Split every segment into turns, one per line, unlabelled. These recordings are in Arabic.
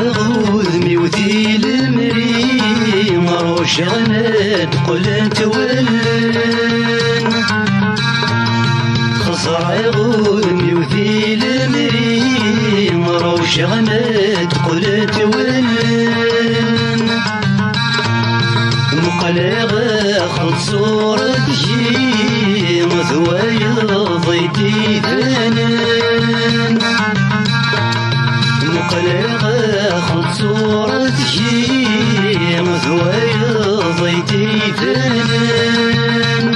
غوذمي وذي المري مروش غند قلت ولن خزر غوذمي وذي المري مروش غند قلت ولن مقلغ خد صورتي مثواي ضيتي ثنن مقلغ خد صورتي مثواي ضيتي ثنن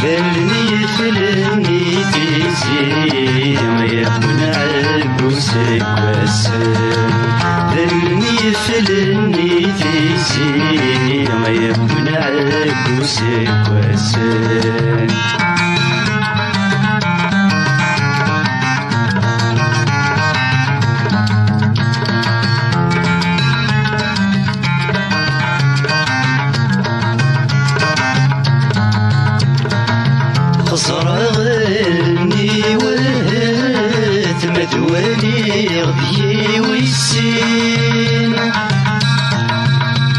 ذلني فلني تيسي يكون عبوسك وسن ذلني فلني تيسي يكون عبوسك وسن غني وهات مدواني غبي ويسين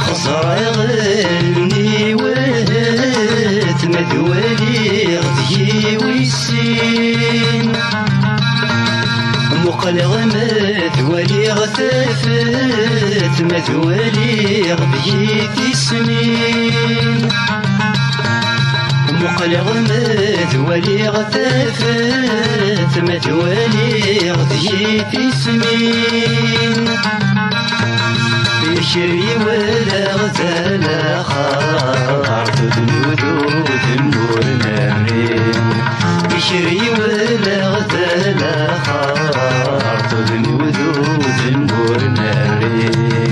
خزر غني وهات مدواني غبي ويسين مقلغ مدواني غثافات مدواني غبي في سنين مقلغ مدوالي غثافات مدوالي غثي في سمين يشري ولا غزال خاطر تدنود النور نارين يشري ولا غزال خاطر تدنود النور نارين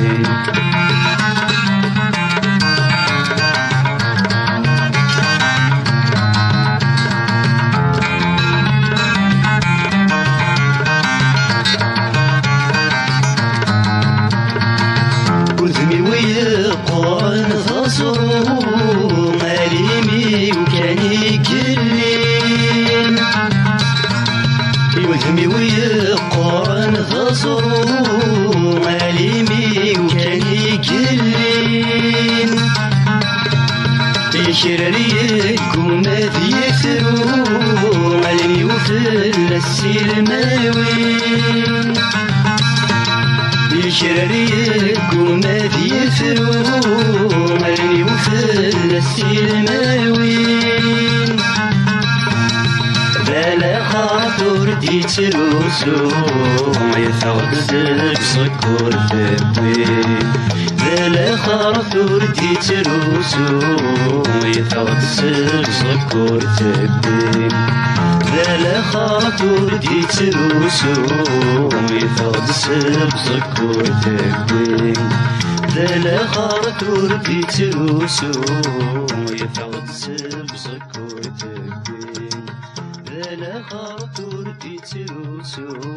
ماليمي وكان يكلم يوثمي ويقرن غصرو ماليمي وكان يكلم يشرري يكون يثرو ماليمي وفل السير ماوين يشرري يكون يثرو ماليمي وفل السير ماوين بلا خاطر دي تروسو يثغد زك سكر ثبين بلا خاطر دي تروسو يثغد زك سكر ثبين بلا خاطر دي تروسو يثغد زك سكر ثبين بلا خاطر دي تروسو يثغد زك سكر ثبين لا خاطر دي تروسو